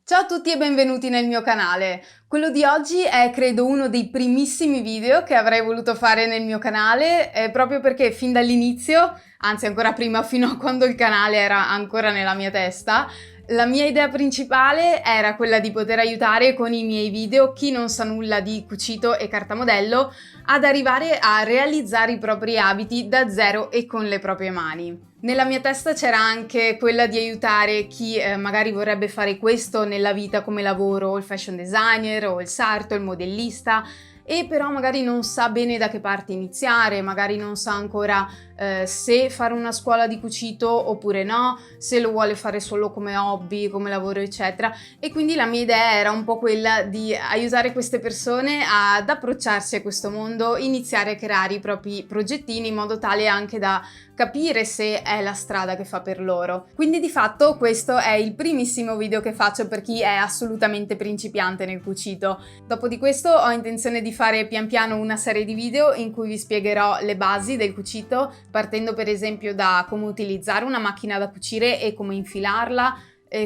Ciao a tutti e benvenuti nel mio canale. Quello di oggi è credo uno dei primissimi video che avrei voluto fare nel mio canale, proprio perché fin dall'inizio, anzi ancora prima, fino a quando il canale era ancora nella mia testa, la mia idea principale era quella di poter aiutare con i miei video chi non sa nulla di cucito e cartamodello ad arrivare a realizzare i propri abiti da zero e con le proprie mani. Nella mia testa c'era anche quella di aiutare chi magari vorrebbe fare questo nella vita come lavoro, o il fashion designer, o il sarto, il modellista, e però magari non sa bene da che parte iniziare, magari non sa ancora se fare una scuola di cucito oppure no, se lo vuole fare solo come hobby, come lavoro, eccetera. E quindi la mia idea era un po' quella di aiutare queste persone ad approcciarsi a questo mondo, iniziare a creare i propri progettini in modo tale anche da capire se è la strada che fa per loro. Quindi di fatto questo è il primissimo video che faccio per chi è assolutamente principiante nel cucito. Dopo di questo ho intenzione di fare pian piano una serie di video in cui vi spiegherò le basi del cucito, partendo per esempio da come utilizzare una macchina da cucire e come infilarla,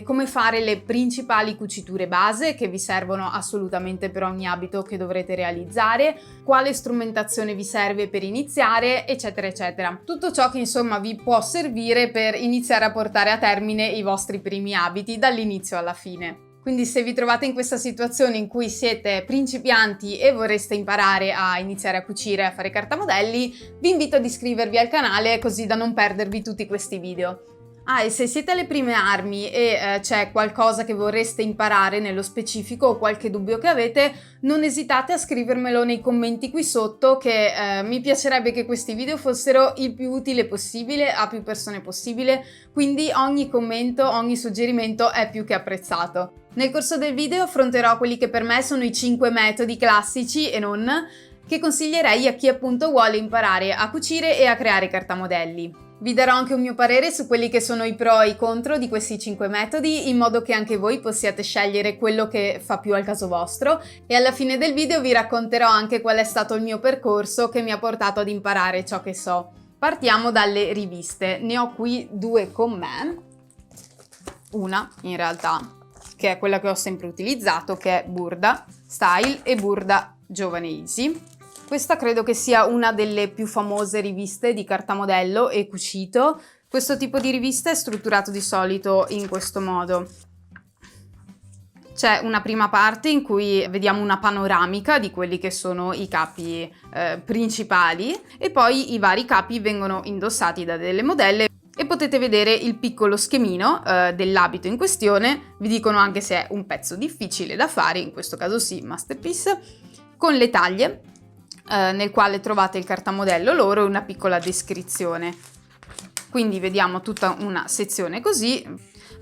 come fare le principali cuciture base che vi servono assolutamente per ogni abito che dovrete realizzare, quale strumentazione vi serve per iniziare, eccetera eccetera. Tutto ciò che insomma vi può servire per iniziare a portare a termine i vostri primi abiti dall'inizio alla fine. Quindi se vi trovate in questa situazione in cui siete principianti e vorreste imparare a iniziare a cucire e a fare cartamodelli, vi invito ad iscrivervi al canale così da non perdervi tutti questi video. E se siete alle prime armi e c'è qualcosa che vorreste imparare nello specifico o qualche dubbio che avete, non esitate a scrivermelo nei commenti qui sotto, che mi piacerebbe che questi video fossero il più utile possibile a più persone possibile, quindi ogni commento, ogni suggerimento è più che apprezzato. Nel corso del video affronterò quelli che per me sono i 5 metodi classici e non, che consiglierei a chi appunto vuole imparare a cucire e a creare cartamodelli. Vi darò anche un mio parere su quelli che sono i pro e i contro di questi 5 metodi, in modo che anche voi possiate scegliere quello che fa più al caso vostro, e alla fine del video vi racconterò anche qual è stato il mio percorso che mi ha portato ad imparare ciò che so. Partiamo dalle riviste. Ne ho qui due con me, una in realtà che è quella che ho sempre utilizzato, che è Burda Style e Burda Giovane Easy. Questa credo che sia una delle più famose riviste di cartamodello e cucito. Questo tipo di rivista è strutturato di solito in questo modo. C'è una prima parte in cui vediamo una panoramica di quelli che sono i capi principali, e poi i vari capi vengono indossati da delle modelle e potete vedere il piccolo schemino dell'abito in questione. Vi dicono anche se è un pezzo difficile da fare, in questo caso sì, masterpiece, con le taglie, nel quale trovate il cartamodello loro e una piccola descrizione. Quindi vediamo tutta una sezione così.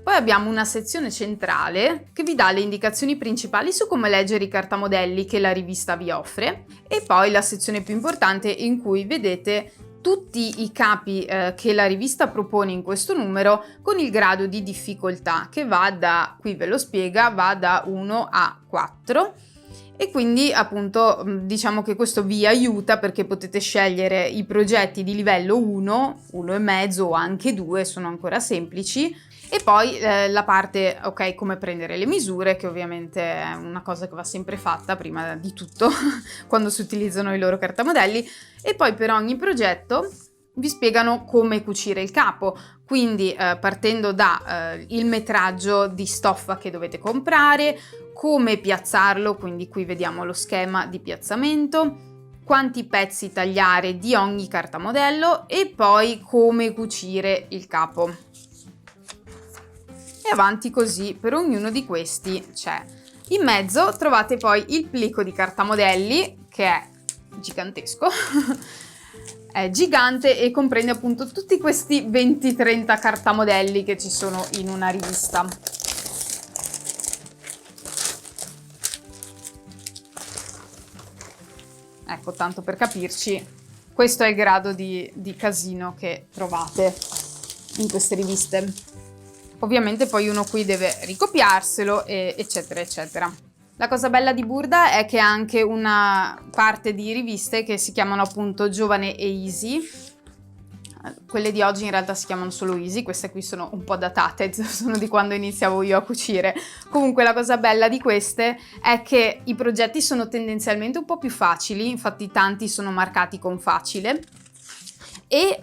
Poi abbiamo una sezione centrale che vi dà le indicazioni principali su come leggere i cartamodelli che la rivista vi offre, e poi la sezione più importante in cui vedete tutti i capi che la rivista propone in questo numero, con il grado di difficoltà che va da, qui ve lo spiega, va da 1 a 4. E quindi appunto diciamo che questo vi aiuta perché potete scegliere i progetti di livello 1, 1,5 o anche 2, sono ancora semplici, e poi la parte, ok, come prendere le misure, che ovviamente è una cosa che va sempre fatta prima di tutto quando si utilizzano i loro cartamodelli, e poi per ogni progetto vi spiegano come cucire il capo, quindi partendo da il metraggio di stoffa che dovete comprare, come piazzarlo, quindi qui vediamo lo schema di piazzamento, quanti pezzi tagliare di ogni cartamodello e poi come cucire il capo. E avanti così per ognuno di questi c'è. In mezzo trovate poi il plico di cartamodelli, che è gigantesco, è gigante e comprende appunto tutti questi 20-30 cartamodelli che ci sono in una rivista. Ecco, tanto per capirci, questo è il grado di casino che trovate in queste riviste. Ovviamente poi uno qui deve ricopiarselo, eccetera, eccetera. La cosa bella di Burda è che ha anche una parte di riviste che si chiamano appunto Giovane e Easy, Quelle di oggi in realtà si chiamano solo Easy, queste qui sono un po' datate, sono di quando iniziavo io a cucire. Comunque la cosa bella di queste è che i progetti sono tendenzialmente un po' più facili, infatti tanti sono marcati con facile, e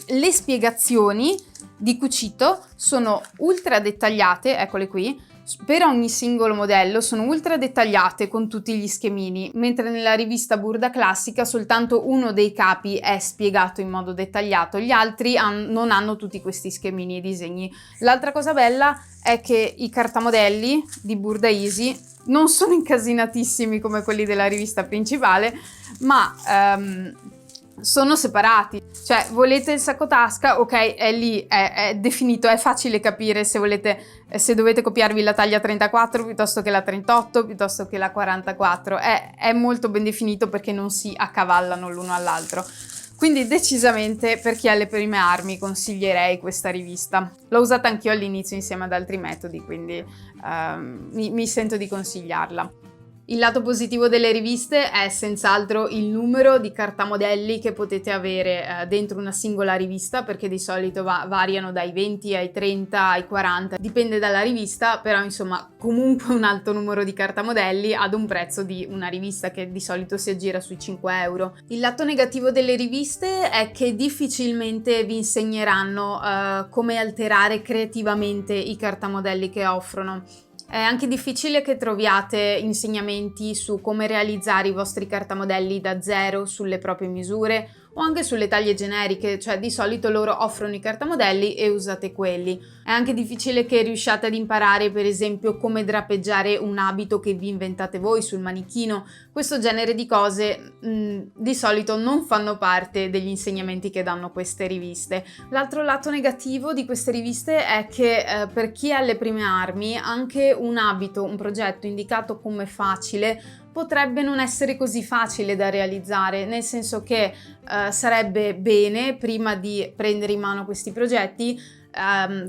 le spiegazioni di cucito sono ultra dettagliate, eccole qui, per ogni singolo modello sono ultra dettagliate con tutti gli schemini, mentre nella rivista Burda Classica soltanto uno dei capi è spiegato in modo dettagliato, gli altri non hanno tutti questi schemini e disegni. L'altra cosa bella è che i cartamodelli di Burda Easy non sono incasinatissimi come quelli della rivista principale, ma sono separati. Cioè, volete il sacco tasca, ok, è lì, è definito, è facile capire se volete, se dovete copiarvi la taglia 34 piuttosto che la 38, piuttosto che la 44. È molto ben definito perché non si accavallano l'uno all'altro. Quindi decisamente per chi ha le prime armi consiglierei questa rivista. L'ho usata anch'io all'inizio insieme ad altri metodi, quindi mi sento di consigliarla. Il lato positivo delle riviste è senz'altro il numero di cartamodelli che potete avere dentro una singola rivista, perché di solito variano dai 20 ai 30 ai 40, dipende dalla rivista, però insomma comunque un alto numero di cartamodelli ad un prezzo di una rivista che di solito si aggira sui 5 euro. Il lato negativo delle riviste è che difficilmente vi insegneranno come alterare creativamente i cartamodelli che offrono. È anche difficile che troviate insegnamenti su come realizzare i vostri cartamodelli da zero sulle proprie misure o anche sulle taglie generiche, cioè di solito loro offrono i cartamodelli e usate quelli. È anche difficile che riusciate ad imparare per esempio come drapeggiare un abito che vi inventate voi sul manichino. Questo genere di cose di solito non fanno parte degli insegnamenti che danno queste riviste. L'altro lato negativo di queste riviste è che per chi ha le prime armi anche un abito, un progetto indicato come facile potrebbe non essere così facile da realizzare, nel senso che sarebbe bene, prima di prendere in mano questi progetti,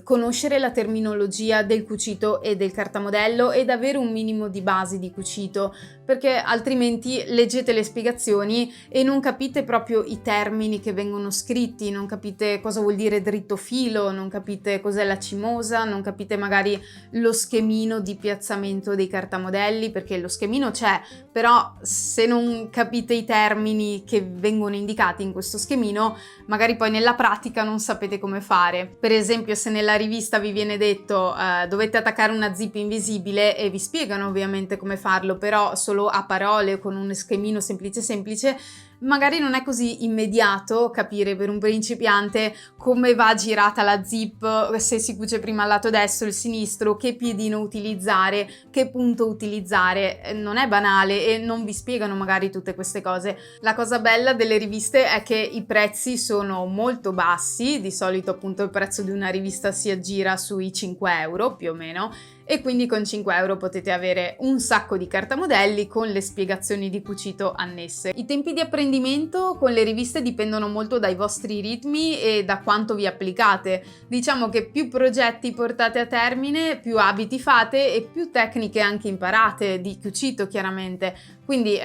conoscere la terminologia del cucito e del cartamodello ed avere un minimo di basi di cucito, perché altrimenti leggete le spiegazioni e non capite proprio i termini che vengono scritti, non capite cosa vuol dire dritto filo, non capite cos'è la cimosa, non capite magari lo schemino di piazzamento dei cartamodelli, perché lo schemino c'è, però se non capite i termini che vengono indicati in questo schemino, magari poi nella pratica non sapete come fare. Per esempio, se nella rivista vi viene detto dovete attaccare una zip invisibile e vi spiegano ovviamente come farlo, però solo a parole con un schemino semplice, magari non è così immediato capire per un principiante come va girata la zip, se si cuce prima al lato destro o il sinistro, che piedino utilizzare, che punto utilizzare. Non è banale e non vi spiegano magari tutte queste cose. La cosa bella delle riviste è che i prezzi sono molto bassi, di solito appunto il prezzo di una rivista si aggira sui 5 euro più o meno, e quindi con 5 euro potete avere un sacco di cartamodelli con le spiegazioni di cucito annesse. I tempi di apprendimento con le riviste dipendono molto dai vostri ritmi e da quanto vi applicate. Diciamo che più progetti portate a termine, più abiti fate e più tecniche anche imparate di cucito chiaramente. Quindi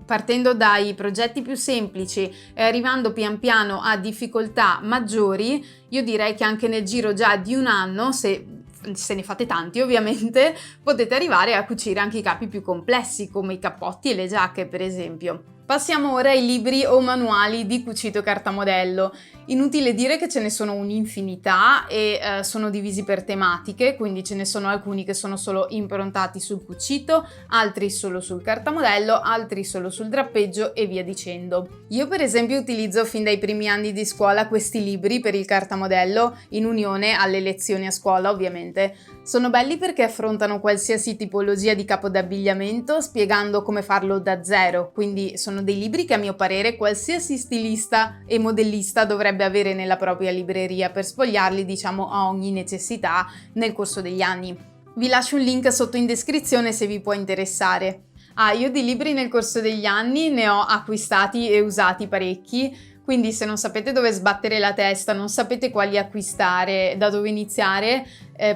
partendo dai progetti più semplici e arrivando pian piano a difficoltà maggiori, io direi che anche nel giro già di un anno, se ne fate tanti ovviamente, potete arrivare a cucire anche i capi più complessi come i cappotti e le giacche per esempio. Passiamo ora ai libri o manuali di cucito cartamodello. Inutile dire che ce ne sono un'infinità e sono divisi per tematiche, quindi ce ne sono alcuni che sono solo improntati sul cucito, altri solo sul cartamodello, altri solo sul drappeggio e via dicendo. Io per esempio utilizzo fin dai primi anni di scuola questi libri per il cartamodello in unione alle lezioni a scuola ovviamente. Sono belli perché affrontano qualsiasi tipologia di capo d'abbigliamento spiegando come farlo da zero, quindi sono dei libri che a mio parere qualsiasi stilista e modellista dovrebbe avere nella propria libreria per spogliarli, diciamo, a ogni necessità nel corso degli anni. Vi lascio un link sotto in descrizione se vi può interessare. Io di libri nel corso degli anni ne ho acquistati e usati parecchi. Quindi se non sapete dove sbattere la testa, non sapete quali acquistare, da dove iniziare,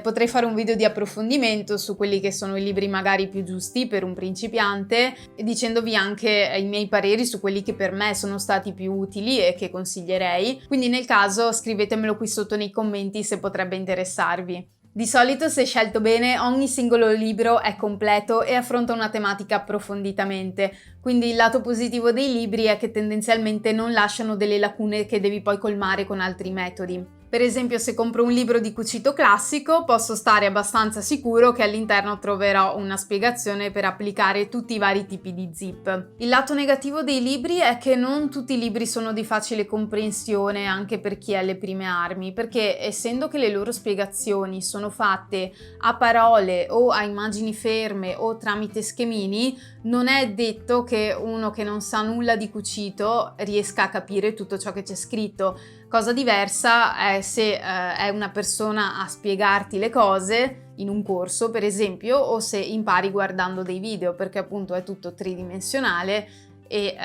potrei fare un video di approfondimento su quelli che sono i libri magari più giusti per un principiante, dicendovi anche i miei pareri su quelli che per me sono stati più utili e che consiglierei. Quindi nel caso scrivetemelo qui sotto nei commenti se potrebbe interessarvi. Di solito, se scelto bene, ogni singolo libro è completo e affronta una tematica approfonditamente, quindi il lato positivo dei libri è che tendenzialmente non lasciano delle lacune che devi poi colmare con altri metodi. Per esempio, se compro un libro di cucito classico, posso stare abbastanza sicuro che all'interno troverò una spiegazione per applicare tutti i vari tipi di zip. Il lato negativo dei libri è che non tutti i libri sono di facile comprensione anche per chi è alle prime armi, perché essendo che le loro spiegazioni sono fatte a parole o a immagini ferme o tramite schemini, non è detto che uno che non sa nulla di cucito riesca a capire tutto ciò che c'è scritto. Cosa diversa è se è una persona a spiegarti le cose in un corso, per esempio, o se impari guardando dei video, perché appunto è tutto tridimensionale e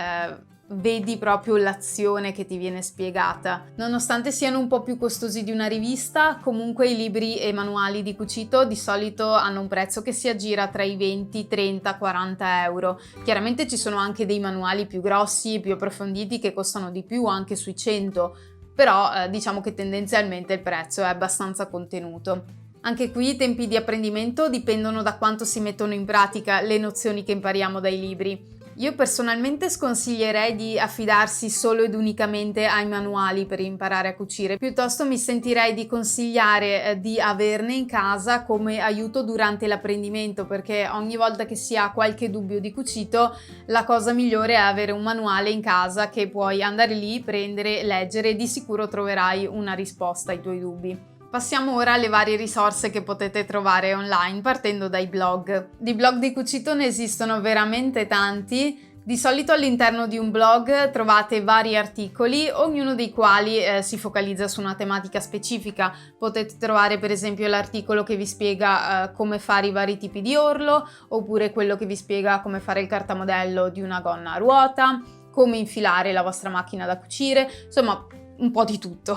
vedi proprio l'azione che ti viene spiegata. Nonostante siano un po' più costosi di una rivista, comunque i libri e manuali di cucito di solito hanno un prezzo che si aggira tra i 20, 30, 40 euro. Chiaramente ci sono anche dei manuali più grossi, più approfonditi che costano di più, anche sui 100, però diciamo che tendenzialmente il prezzo è abbastanza contenuto. Anche qui i tempi di apprendimento dipendono da quanto si mettono in pratica le nozioni che impariamo dai libri. Io personalmente sconsiglierei di affidarsi solo ed unicamente ai manuali per imparare a cucire, piuttosto mi sentirei di consigliare di averne in casa come aiuto durante l'apprendimento, perché ogni volta che si ha qualche dubbio di cucito, la cosa migliore è avere un manuale in casa che puoi andare lì, prendere, leggere e di sicuro troverai una risposta ai tuoi dubbi. Passiamo ora alle varie risorse che potete trovare online partendo dai blog. Di blog di cucito ne esistono veramente tanti. Di solito all'interno di un blog trovate vari articoli, ognuno dei quali si focalizza su una tematica specifica. Potete trovare per esempio l'articolo che vi spiega come fare i vari tipi di orlo, oppure quello che vi spiega come fare il cartamodello di una gonna a ruota, come infilare la vostra macchina da cucire, insomma un po' di tutto.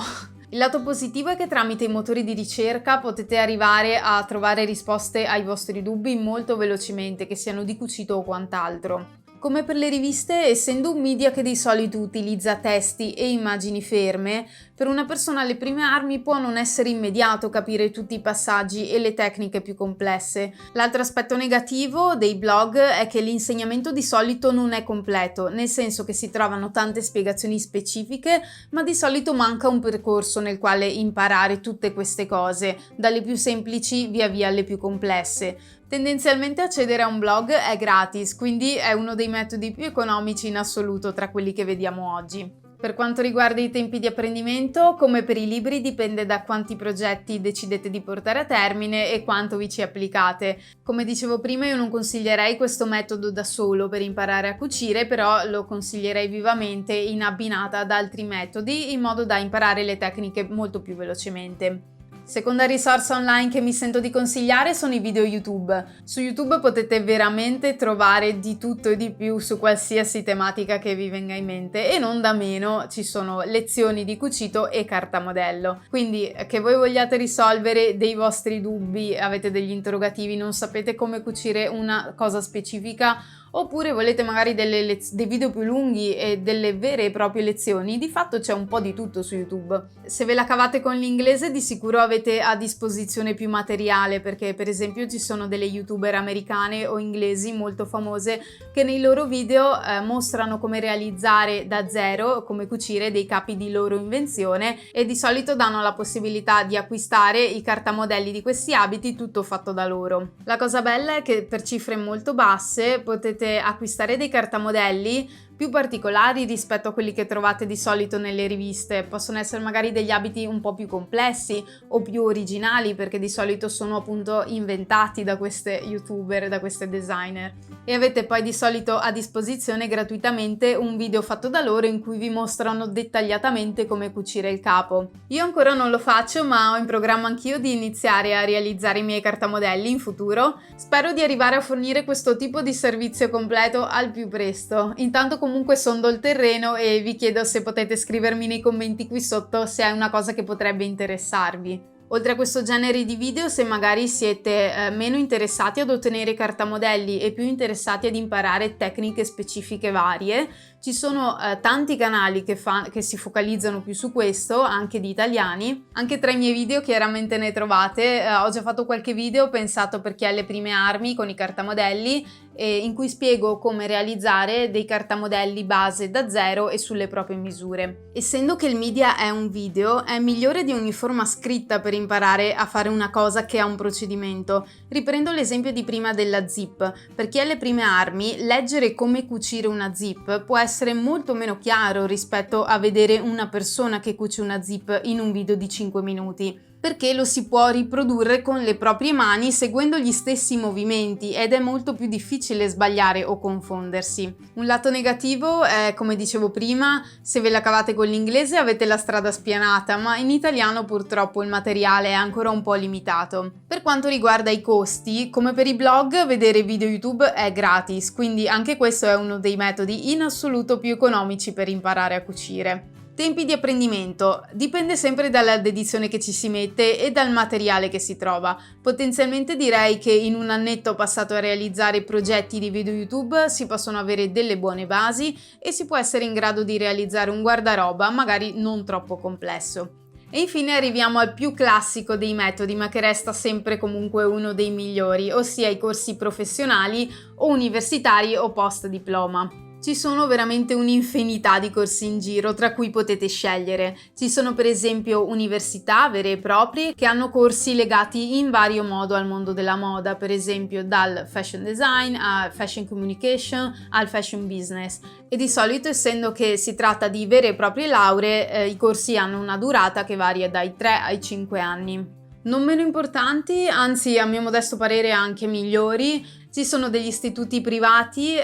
Il lato positivo è che tramite i motori di ricerca potete arrivare a trovare risposte ai vostri dubbi molto velocemente, che siano di cucito o quant'altro. Come per le riviste, essendo un media che di solito utilizza testi e immagini ferme, per una persona alle prime armi può non essere immediato capire tutti i passaggi e le tecniche più complesse. L'altro aspetto negativo dei blog è che l'insegnamento di solito non è completo, nel senso che si trovano tante spiegazioni specifiche, ma di solito manca un percorso nel quale imparare tutte queste cose, dalle più semplici via via alle più complesse. Tendenzialmente accedere a un blog è gratis, quindi è uno dei metodi più economici in assoluto tra quelli che vediamo oggi. Per quanto riguarda i tempi di apprendimento, come per i libri dipende da quanti progetti decidete di portare a termine e quanto vi ci applicate. Come dicevo prima, io non consiglierei questo metodo da solo per imparare a cucire, però lo consiglierei vivamente in abbinata ad altri metodi in modo da imparare le tecniche molto più velocemente. Seconda risorsa online che mi sento di consigliare sono i video YouTube. Su YouTube potete veramente trovare di tutto e di più su qualsiasi tematica che vi venga in mente e non da meno ci sono lezioni di cucito e cartamodello. Quindi che voi vogliate risolvere dei vostri dubbi, avete degli interrogativi, non sapete come cucire una cosa specifica, oppure volete magari dei video più lunghi e delle vere e proprie lezioni, di fatto c'è un po' di tutto su YouTube. Se ve la cavate con l'inglese di sicuro avete a disposizione più materiale, perché per esempio ci sono delle youtuber americane o inglesi molto famose che nei loro video mostrano come realizzare da zero, come cucire dei capi di loro invenzione, e di solito danno la possibilità di acquistare i cartamodelli di questi abiti tutto fatto da loro. La cosa bella è che per cifre molto basse potete acquistare dei cartamodelli più particolari rispetto a quelli che trovate di solito nelle riviste. Possono essere magari degli abiti un po' più complessi o più originali, perché di solito sono appunto inventati da queste youtuber, da queste designer, e avete poi di solito a disposizione gratuitamente un video fatto da loro in cui vi mostrano dettagliatamente come cucire il capo. Io ancora non lo faccio, ma ho in programma anch'io di iniziare a realizzare i miei cartamodelli in futuro. Spero di arrivare a fornire questo tipo di servizio completo al più presto. Intanto comunque sondo il terreno e vi chiedo se potete scrivermi nei commenti qui sotto se è una cosa che potrebbe interessarvi. Oltre a questo genere di video, se magari siete meno interessati ad ottenere cartamodelli e più interessati ad imparare tecniche specifiche varie, ci sono tanti canali che si focalizzano più su questo, anche di italiani. Anche tra i miei video chiaramente ne trovate, ho già fatto qualche video pensato per chi ha le prime armi con i cartamodelli, in cui spiego come realizzare dei cartamodelli base da zero e sulle proprie misure. Essendo che il media è un video, è migliore di ogni forma scritta per imparare a fare una cosa che ha un procedimento. Riprendo l'esempio di prima della zip. Per chi ha le prime armi, leggere come cucire una zip può essere molto meno chiaro rispetto a vedere una persona che cuce una zip in un video di 5 minuti. Perché lo si può riprodurre con le proprie mani seguendo gli stessi movimenti ed è molto più difficile sbagliare o confondersi. Un lato negativo è, come dicevo prima, se ve la cavate con l'inglese avete la strada spianata, ma in italiano purtroppo il materiale è ancora un po' limitato. Per quanto riguarda i costi, come per i blog, vedere video YouTube è gratis, quindi anche questo è uno dei metodi in assoluto più economici per imparare a cucire. Tempi di apprendimento. Dipende sempre dalla dedizione che ci si mette e dal materiale che si trova. Potenzialmente direi che in un annetto passato a realizzare progetti di video YouTube si possono avere delle buone basi e si può essere in grado di realizzare un guardaroba magari non troppo complesso. E infine arriviamo al più classico dei metodi, ma che resta sempre comunque uno dei migliori, ossia i corsi professionali o universitari o post diploma. Ci sono veramente un'infinità di corsi in giro tra cui potete scegliere. Ci sono per esempio università vere e proprie che hanno corsi legati in vario modo al mondo della moda, per esempio dal fashion design a fashion communication al fashion business. E di solito, essendo che si tratta di vere e proprie lauree, i corsi hanno una durata che varia dai 3 ai 5 anni. Non meno importanti, anzi a mio modesto parere anche migliori, ci sono degli istituti privati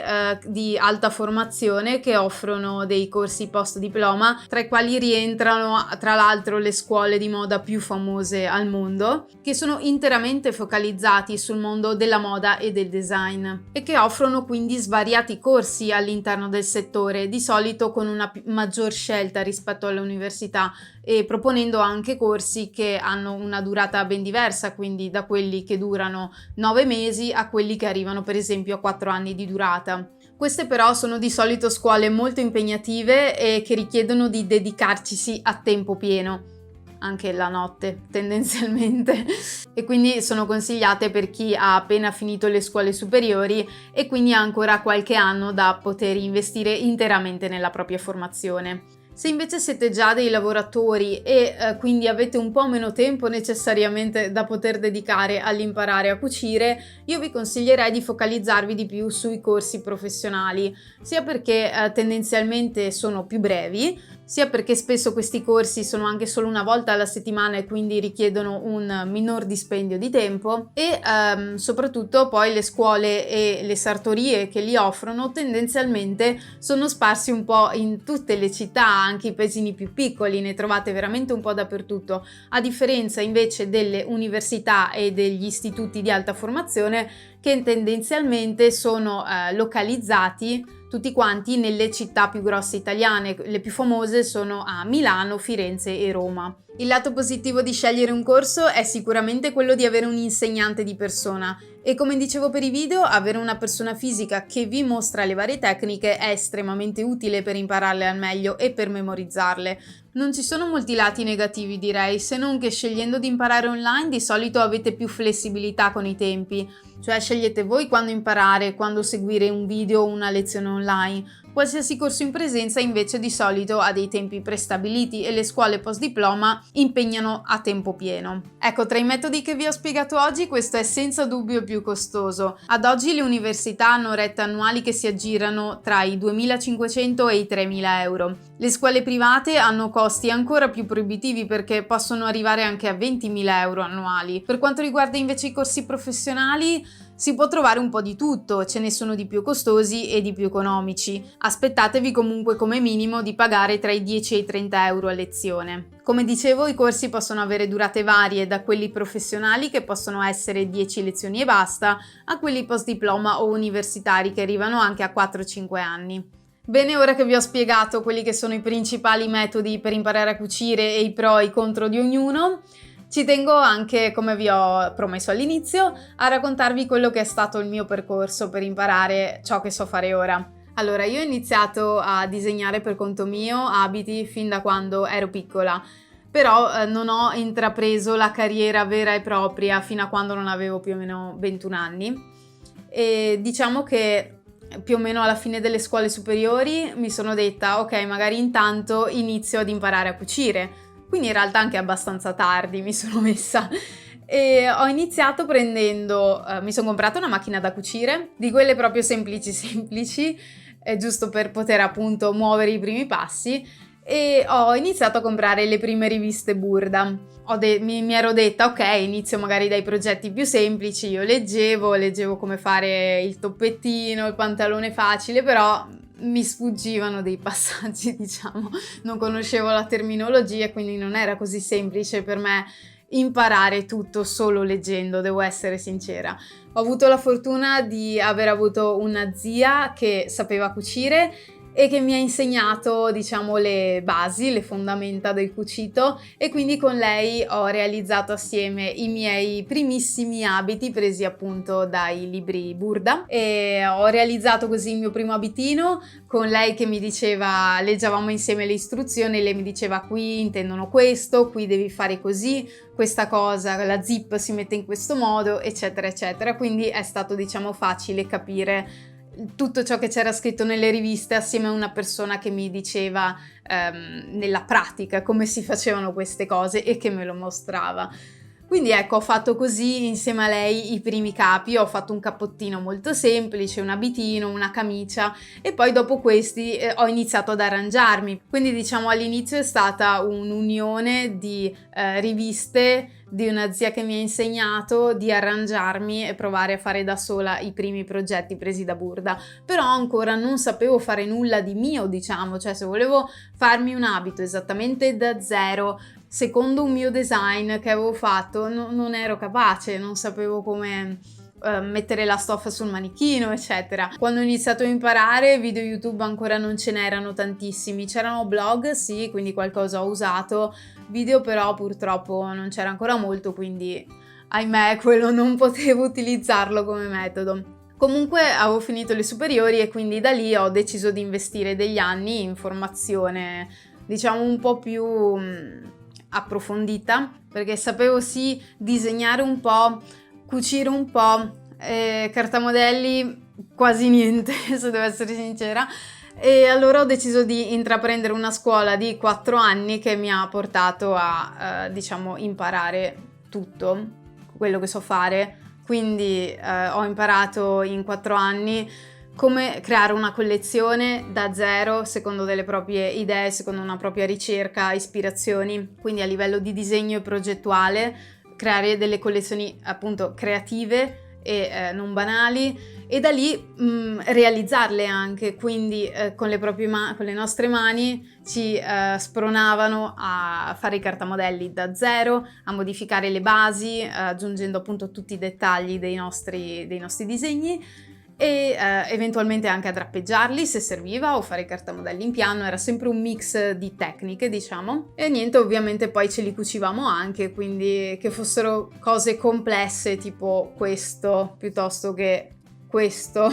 di alta formazione che offrono dei corsi post diploma, tra i quali rientrano tra l'altro le scuole di moda più famose al mondo, che sono interamente focalizzati sul mondo della moda e del design e che offrono quindi svariati corsi all'interno del settore, di solito con una maggior scelta rispetto alle università e proponendo anche corsi che hanno una durata ben diversa, quindi da quelli che durano 9 mesi a quelli che arrivano per esempio a 4 anni di durata. Queste però sono di solito scuole molto impegnative e che richiedono di dedicarcisi a tempo pieno, anche la notte tendenzialmente, e quindi sono consigliate per chi ha appena finito le scuole superiori e quindi ha ancora qualche anno da poter investire interamente nella propria formazione. Se invece siete già dei lavoratori e quindi avete un po' meno tempo necessariamente da poter dedicare all'imparare a cucire, io vi consiglierei di focalizzarvi di più sui corsi professionali, sia perché tendenzialmente sono più brevi, sia perché spesso questi corsi sono anche solo una volta alla settimana e quindi richiedono un minor dispendio di tempo e soprattutto poi le scuole e le sartorie che li offrono tendenzialmente sono sparsi un po' in tutte le città, anche i paesini più piccoli, ne trovate veramente un po' dappertutto, a differenza invece delle università e degli istituti di alta formazione che tendenzialmente sono localizzati tutti quanti nelle città più grosse italiane. Le più famose sono a Milano, Firenze e Roma. Il lato positivo di scegliere un corso è sicuramente quello di avere un insegnante di persona e, come dicevo per i video, avere una persona fisica che vi mostra le varie tecniche è estremamente utile per impararle al meglio e per memorizzarle. Non ci sono molti lati negativi, direi, se non che scegliendo di imparare online di solito avete più flessibilità con i tempi, cioè scegliete voi quando imparare, quando seguire un video o una lezione online. Qualsiasi corso in presenza invece di solito ha dei tempi prestabiliti e le scuole post diploma impegnano a tempo pieno. Ecco, tra i metodi che vi ho spiegato oggi questo è senza dubbio più costoso. Ad oggi le università hanno rette annuali che si aggirano tra i 2.500 e i 3.000 euro. Le scuole private hanno costi ancora più proibitivi perché possono arrivare anche a 20.000 euro annuali. Per quanto riguarda invece i corsi professionali, si può trovare un po' di tutto, ce ne sono di più costosi e di più economici. Aspettatevi comunque come minimo di pagare tra i 10 e i 30 euro a lezione. Come dicevo, i corsi possono avere durate varie, da quelli professionali che possono essere 10 lezioni e basta, a quelli post diploma o universitari che arrivano anche a 4-5 anni. Bene, ora che vi ho spiegato quelli che sono i principali metodi per imparare a cucire e i pro e i contro di ognuno, ci tengo anche, come vi ho promesso all'inizio, a raccontarvi quello che è stato il mio percorso per imparare ciò che so fare ora. Allora, io ho iniziato a disegnare per conto mio abiti fin da quando ero piccola, però non ho intrapreso la carriera vera e propria fino a quando non avevo più o meno 21 anni. E diciamo che più o meno alla fine delle scuole superiori mi sono detta ok, magari intanto inizio ad imparare a cucire, quindi in realtà anche abbastanza tardi mi sono messa e ho iniziato mi sono comprata una macchina da cucire, di quelle proprio semplici, giusto per poter appunto muovere i primi passi, e ho iniziato a comprare le prime riviste Burda. Mi ero detta ok, inizio magari dai progetti più semplici, io leggevo come fare il toppettino, il pantalone facile, però mi sfuggivano dei passaggi, diciamo, non conoscevo la terminologia e quindi non era così semplice per me imparare tutto solo leggendo, devo essere sincera. Ho avuto la fortuna di aver avuto una zia che sapeva cucire e che mi ha insegnato, diciamo, le basi, le fondamenta del cucito, e quindi con lei ho realizzato assieme i miei primissimi abiti presi appunto dai libri Burda, e ho realizzato così il mio primo abitino con lei che mi diceva, leggevamo insieme le istruzioni, lei mi diceva qui intendono questo, qui devi fare così, questa cosa, la zip si mette in questo modo, eccetera eccetera, quindi è stato, diciamo, facile capire tutto ciò che c'era scritto nelle riviste assieme a una persona che mi diceva nella pratica come si facevano queste cose e che me lo mostrava. Quindi ecco, ho fatto così insieme a lei i primi capi, ho fatto un cappottino molto semplice, un abitino, una camicia, e poi dopo questi ho iniziato ad arrangiarmi. Quindi diciamo all'inizio è stata un'unione di riviste, di una zia che mi ha insegnato, di arrangiarmi e provare a fare da sola i primi progetti presi da Burda. Però ancora non sapevo fare nulla di mio, diciamo, cioè se volevo farmi un abito esattamente da zero, secondo un mio design che avevo fatto, non ero capace, non sapevo come mettere la stoffa sul manichino, eccetera. Quando ho iniziato a imparare, video YouTube ancora non ce n'erano tantissimi, c'erano blog, sì, quindi qualcosa ho usato, video però purtroppo non c'era ancora molto, quindi ahimè quello non potevo utilizzarlo come metodo. Comunque avevo finito le superiori e quindi da lì ho deciso di investire degli anni in formazione, diciamo un po' più approfondita, perché sapevo sì disegnare un po', cucire un po', cartamodelli quasi niente, se devo essere sincera. E allora ho deciso di intraprendere una scuola di 4 anni che mi ha portato a, diciamo, imparare tutto quello che so fare. Quindi ho imparato in 4 anni come creare una collezione da zero, secondo delle proprie idee, secondo una propria ricerca, ispirazioni, quindi a livello di disegno e progettuale, creare delle collezioni appunto creative e non banali, e da lì realizzarle anche, quindi con le nostre mani ci spronavano a fare i cartamodelli da zero, a modificare le basi, aggiungendo appunto tutti i dettagli dei nostri disegni, e eventualmente anche a drappeggiarli se serviva, o fare i cartamodelli in piano. Era sempre un mix di tecniche, diciamo, e niente, ovviamente poi ce li cucivamo anche, quindi che fossero cose complesse tipo questo piuttosto che questo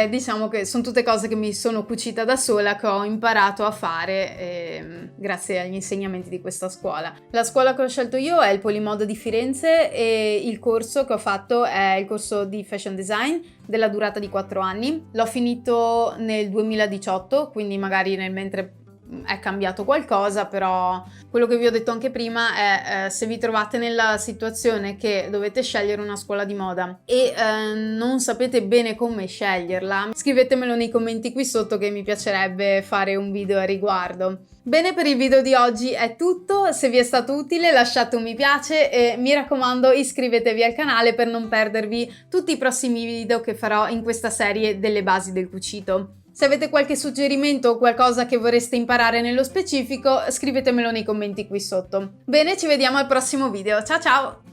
diciamo che sono tutte cose che mi sono cucita da sola, che ho imparato a fare grazie agli insegnamenti di questa scuola. La scuola che ho scelto io è il Polimodo di Firenze e il corso che ho fatto è il corso di Fashion Design della durata di 4 anni. L'ho finito nel 2018, quindi magari nel mentre è cambiato qualcosa, però quello che vi ho detto anche prima è se vi trovate nella situazione che dovete scegliere una scuola di moda e non sapete bene come sceglierla, scrivetemelo nei commenti qui sotto che mi piacerebbe fare un video a riguardo. Bene, per il video di oggi è tutto, se vi è stato utile lasciate un mi piace e mi raccomando iscrivetevi al canale per non perdervi tutti i prossimi video che farò in questa serie delle basi del cucito. Se avete qualche suggerimento o qualcosa che vorreste imparare nello specifico, scrivetemelo nei commenti qui sotto. Bene, ci vediamo al prossimo video. Ciao ciao!